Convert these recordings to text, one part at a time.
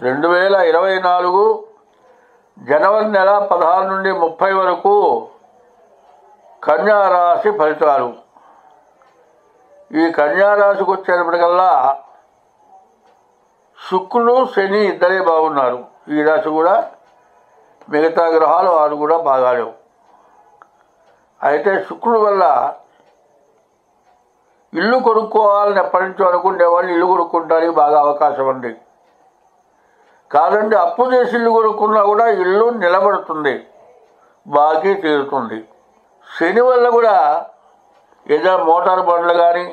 2024 జనవరి నెల 16 నుండి 30 వరకు కన్యారాశి ఫలితాలు. ఈ కన్యారాశికి వచ్చేటప్పటికల్లా శుక్రుడు శని ఇద్దరే బాగున్నారు. ఈ రాశి కూడా మిగతా గ్రహాలు వారు కూడా బాగాలేవు. అయితే శుక్రుడు వల్ల ఇల్లు కొనుక్కోవాలని ఎప్పటి నుంచో అనుకునే వాళ్ళు ఇల్లు కొనుక్కుంటానికి బాగా అవకాశం ఉంది. కాదండి, అప్పు చేసి ఇల్లు కొనుక్కున్నా కూడా ఇల్లు నిలబడుతుంది, బాకీ తీరుతుంది. శని వల్ల కూడా ఏదైనా మోటార్ బండ్లు కానీ,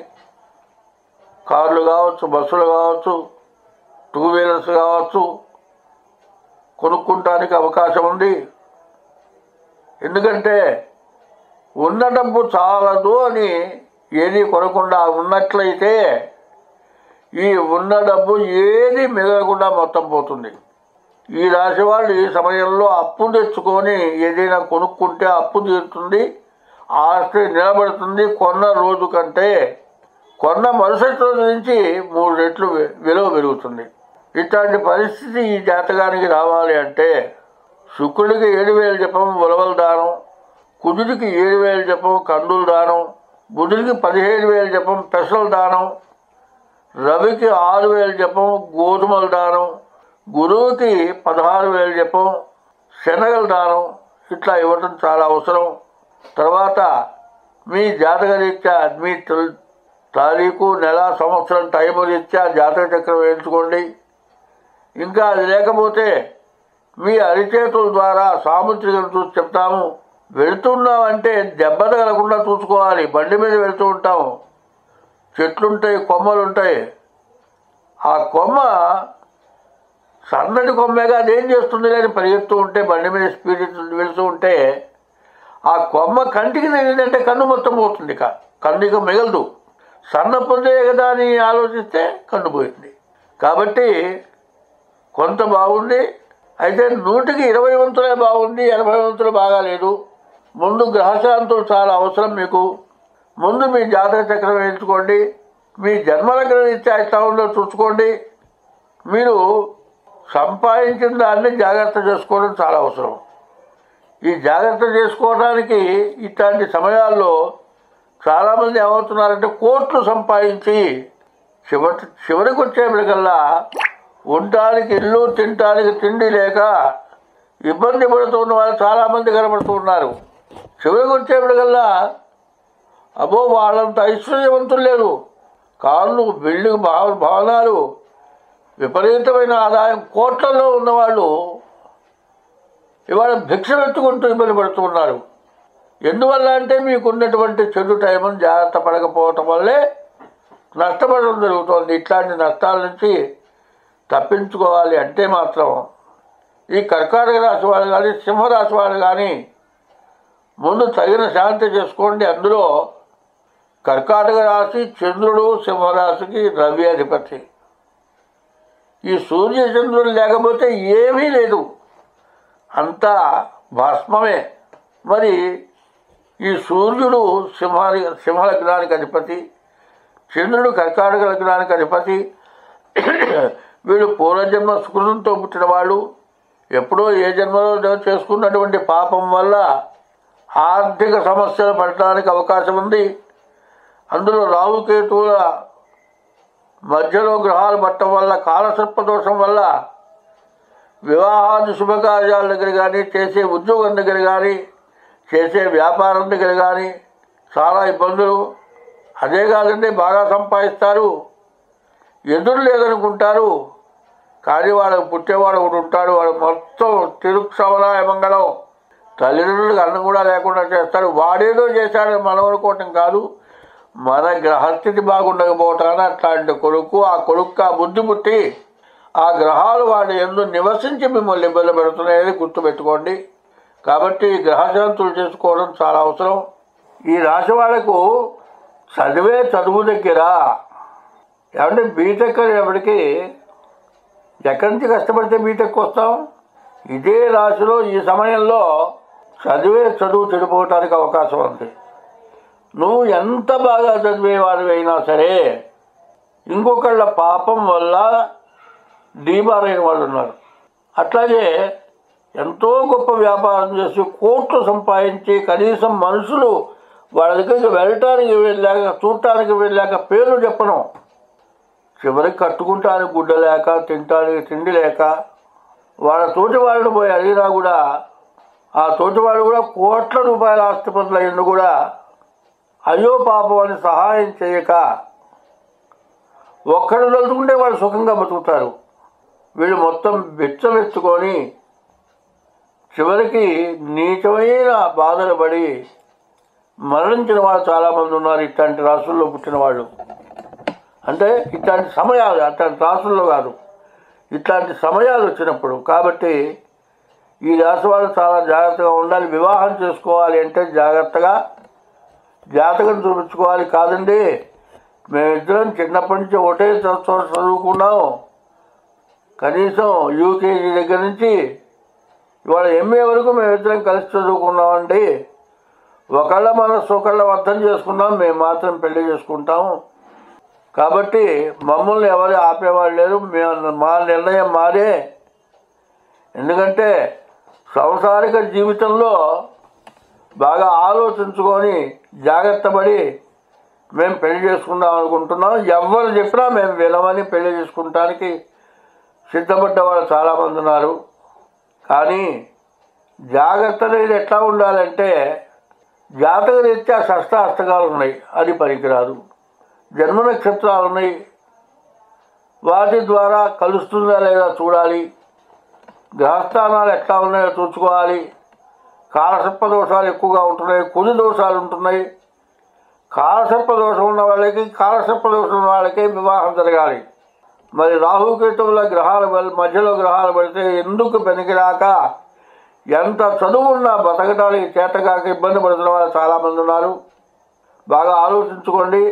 కార్లు కావచ్చు, బస్సులు కావచ్చు, 2 వీలర్స్ కావచ్చు కొనుక్కుంటానికి అవకాశం ఉంది. ఎందుకంటే ఉన్న డబ్బు చాలదు అని ఏది కొనకుండా ఉన్నట్లయితే ఈ ఉన్న డబ్బు ఏది మిగలకుండా మొత్తం పోతుంది. ఈ రాశి వాళ్ళు ఈ సమయంలో అప్పు తెచ్చుకొని ఏదైనా కొనుక్కుంటే అప్పు తీరుతుంది, ఆస్తి నిలబడుతుంది. కొన్న రోజు కంటే కొన్న మరుసటి రోజు నుంచి 3 రెట్లు విలువ పెరుగుతుంది. ఇట్లాంటి పరిస్థితి ఈ జాతకానికి రావాలి అంటే శుక్రుడికి 7,000 జపం ఉలవల దానం, కుజుడికి 7,000 జపం కందుల దానం, బుధుడికి 15,000 జపం పెసల దానం, రవికి 6,000 జపం గోధుమల దానం, గురువుకి 16,000 జపం శనగల దానం ఇట్లా ఇవ్వటం చాలా అవసరం. తర్వాత మీ జాతక రీత్యా మీ తారీఖు, నెల, సంవత్సరం టైం రీత్యా జాతక చక్రం వేయించుకోండి. ఇంకా అది లేకపోతే మీ అరిచేతుల ద్వారా సాముద్రికం చూసి చెప్తాము. వెళుతున్నామంటే దెబ్బ తగలకుండా చూసుకోవాలి. బండి మీద వెళుతూ ఉంటాము, చెట్లుంటాయి, కొమ్మలు ఉంటాయి. ఆ కొమ్మ సన్నటి కొమ్మేగా అదేం చేస్తుంది కానీ పరిగెత్తూ ఉంటే, బండి మీద స్పీడ్ వెళుతూ ఉంటే ఆ కొమ్మ కంటికి తగిలిందంటే కన్ను మొత్తం పోతుంది, కన్నుకి మిగలదు. సన్న పొందే కదా అని ఆలోచిస్తే కన్ను పోయింది. కాబట్టి కొంత బాగుంది, అయితే 100కి 20 వంతులే బాగుంది, 80 వంతులు బాగాలేదు. ముందు గ్రహశాంతులు చాలా అవసరం మీకు. ముందు మీ జాతక చక్రం వేయించుకోండి, మీ జన్మలగ్న రీత్యా ఎట్లా ఉందో చూసుకోండి. మీరు సంపాదించిన దాన్ని జాగ్రత్త చేసుకోవడం చాలా అవసరం. ఈ జాగ్రత్త చేసుకోవడానికి ఇట్లాంటి సమయాల్లో చాలామంది ఏమవుతున్నారంటే కోట్లు సంపాదించి చివరికి వచ్చేప్పటికల్లా ఉండటానికి ఇల్లు, తినటానికి తిండి లేక ఇబ్బంది పడుతున్న వాళ్ళు చాలామంది కనబడుతూ ఉన్నారు. చివరికి వచ్చేప్పటికల్లా అబ్బో వాళ్ళంత ఐశ్వర్యవంతులు లేరు. కార్లు, బిల్డింగ్, భవనాలు, విపరీతమైన ఆదాయం కోట్లలో ఉన్నవాళ్ళు ఇవాళ భిక్ష పెట్టుకుంటూ ఇబ్బంది పడుతూ ఉన్నారు. ఎందువల్ల అంటే మీకున్నటువంటి చెడు టైంను జాగ్రత్త పడకపోవటం వల్లే నష్టపడడం జరుగుతుంది. ఇట్లాంటి నష్టాల నుంచి తప్పించుకోవాలి అంటే మాత్రం ఈ కర్కాటక రాశి వాళ్ళు కానీ, సింహరాశి వాళ్ళు కానీ ముందు తగిన శాంతి చేసుకోండి. అందులో కర్కాటక రాశి చంద్రుడు, సింహరాశికి రవి అధిపతి. ఈ సూర్యచంద్రుడు లేకపోతే ఏమీ లేదు, అంతా భస్మమే. మరి ఈ సూర్యుడు సింహ లగ్నానికి అధిపతి, చంద్రుడు కర్కాటక లగ్నానికి అధిపతి. వీళ్ళు పూర్వజన్మ సుకృతంతో పుట్టిన వాళ్ళు. ఎప్పుడో ఏ జన్మలో చేసుకున్నటువంటి పాపం వల్ల ఆర్థిక సమస్యలు పడటానికి అవకాశం ఉంది. అందులో రాహుకేతువుల మధ్యలో గ్రహాలు పట్టడం వల్ల, కాలసర్పదోషం వల్ల వివాహాది శుభకార్యాల దగ్గర కానీ, చేసే ఉద్యోగం దగ్గర కానీ, చేసే వ్యాపారం దగ్గర కానీ చాలా ఇబ్బందులు. అదే కాదండి, బాగా సంపాదిస్తారు, ఎదురు లేదనుకుంటారు, కానీ వాళ్ళకు పుట్టేవాడు ఒకడు ఉంటాడు, వాడు మొత్తం తిరుక్షవలాయ మంగళం, తల్లిదండ్రులకు అన్నం కూడా లేకుండా చేస్తాడు. వాడేదో చేశాడని మనం అనుకోవటం కాదు, మన గ్రహస్థితి బాగుండకపోవటాన అట్లాంటి కొడుకు, ఆ కొడుకు ఆ బుద్ధి పుట్టి ఆ గ్రహాలు వాడి యందు నివసించి మిమ్మల్ని ఇబ్బంది పెడుతున్నాయని గుర్తుపెట్టుకోండి. కాబట్టి గ్రహశాంతులు చేసుకోవడం చాలా అవసరం. ఈ రాశి వాళ్ళకు చదువు దగ్గర ఏమంటే బీటెక్ అనేప్పటికీ ఎక్కడి నుంచి కష్టపడితే బీటెక్ వస్తాం? ఇదే రాశిలో ఈ సమయంలో చదువు చెడిపోవటానికి అవకాశం ఉంది. నువ్వు ఎంత బాగా చదివేవాడివైనా సరే ఇంకొకళ్ళ పాపం వల్ల డీబార్ అయిన వాళ్ళు ఉన్నారు. అట్లాగే ఎంతో గొప్ప వ్యాపారం చేసి కోట్లు సంపాదించి కనీసం మనుషులు వాళ్ళ దగ్గరికి వెళ్ళటానికి వెళ్ళాక చూడటానికి వెళ్ళాక పేర్లు చెప్పను, చివరికి కట్టుకుంటానికి గుడ్డ లేక తినటానికి తిండి లేక వాళ్ళ తోటి వాళ్ళని పోయి అడిగినా కూడా ఆ తోటి వాళ్ళు కూడా కోట్ల రూపాయల ఆస్తిపతులు అయ్యిండు కూడా అయ్యో పాపం అని సహాయం చేయక ఒక్కడు తలుచుకుంటే వాళ్ళు సుఖంగా బతుకుతారు. వీళ్ళు మొత్తం బెచ్చమెత్తుకొని చివరికి నీచమైన బాధలు పడి మరణించిన వాళ్ళు చాలామంది ఉన్నారు. ఇట్లాంటి రాసుల్లో పుట్టిన వాళ్ళు, అంటే ఇట్లాంటి సమయాలు, అట్లాంటి రాసుల్లో కాదు, ఇట్లాంటి సమయాలు వచ్చినప్పుడు. కాబట్టి ఈ రాశి వాళ్ళు చాలా జాగ్రత్తగా ఉండాలి. వివాహం చేసుకోవాలి అంటే జాగ్రత్తగా జాతకం చూపించుకోవాలి. కాదండి మేమిద్దరం చిన్నప్పటి నుంచి ఒకటే చదువుకున్నాం, కనీసం యూకేజీ దగ్గర నుంచి ఇవాళ ఎంఏ వరకు మేమిద్దరం కలిసి చదువుకున్నామండి, ఒకళ్ళ మనస్సు ఒకళ్ళ అర్థం చేసుకున్నాం, మేము మాత్రం పెళ్లి చేసుకుంటాము, కాబట్టి మమ్మల్ని ఎవరు ఆపేవాళ్ళు లేరు, మా నిర్ణయం మాదే. ఎందుకంటే సంసారిక జీవితంలో బాగా ఆలోచించుకొని జాగ్రత్త పడి మేము పెళ్లి చేసుకుందాం అనుకుంటున్నాం. ఎవరు చెప్పినా మేము వినమని పెళ్లి చేసుకుంటానికి సిద్ధపడ్డ వాళ్ళు చాలామంది ఉన్నారు. కానీ జాగ్రత్త అనేది ఎట్లా ఉండాలంటే జాతక రీత్యా షష్టాష్టకాలు ఉన్నాయి, అది పనికిరాదు. జన్మ నక్షత్రాలు ఉన్నాయి, వాటి ద్వారా కలుస్తుందా లేదా చూడాలి. గ్రహస్థానాలు ఎట్లా ఉన్నాయో చూసుకోవాలి. కాలసర్ప దోషాలు ఎక్కువగా ఉంటున్నాయి, కుడి దోషాలు ఉంటున్నాయి. కాలసర్ప దోషం ఉన్న వాళ్ళకి కాలసర్ప దోషం ఉన్న వాళ్ళకి వివాహం జరగాలి. మరి రాహుకేతువుల గ్రహాల మధ్యలో గ్రహాలు పడితే ఎందుకు పనికిరాక ఎంత చదువున్నా బతకడానికి చేతకాక ఇబ్బంది పడుతున్న వాళ్ళు చాలామంది ఉన్నారు. బాగా ఆలోచించుకోండి.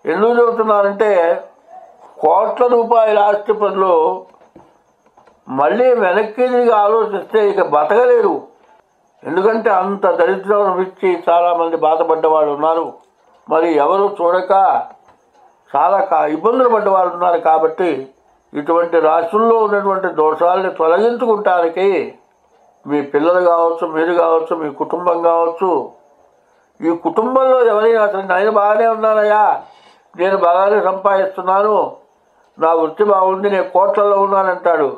ఎందుకు చెబుతున్నారంటే కోట్ల రూపాయల ఆస్తి పనులు మళ్ళీ వెనక్కి తిరిగి ఆలోచిస్తే ఇక బతకలేరు. ఎందుకంటే అంత దరిద్రం ఇచ్చి చాలామంది బాధపడ్డ వాళ్ళు ఉన్నారు. మరి ఎవరు చూడక చాలా ఇబ్బందులు పడ్డ వాళ్ళు ఉన్నారు. కాబట్టి ఇటువంటి రాశుల్లో ఉన్నటువంటి దోషాలని తొలగించుకుంటానికి మీ పిల్లలు కావచ్చు, మీరు కావచ్చు, మీ కుటుంబం కావచ్చు, ఈ కుటుంబంలో ఎవరైనా అసలు నేను బాగానే ఉన్నానయ్యా, నేను బాగానే సంపాదిస్తున్నాను, నా వృత్తి బాగుంది, నేను కోట్లలో ఉన్నానంటాడు.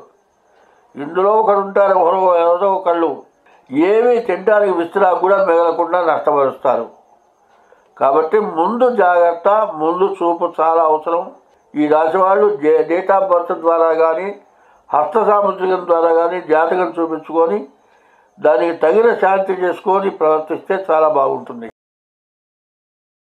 ఇందులో ఒకడు ఉంటారు, ఎవరో ఒకళ్ళు ఏమీ తినడానికి విస్తరాకు కూడా మిగలకుండా నష్టపరుస్తారు. కాబట్టి ముందు జాగ్రత్త, ముందు చూపు చాలా అవసరం. ఈ రాశి వాళ్ళు డేట్ ఆఫ్ బర్త్ ద్వారా కానీ హస్త సాముద్రికం ద్వారా కానీ జాతకం చూపించుకొని దానికి తగిన శాంతి చేసుకొని ప్రవర్తిస్తే చాలా బాగుంటుంది.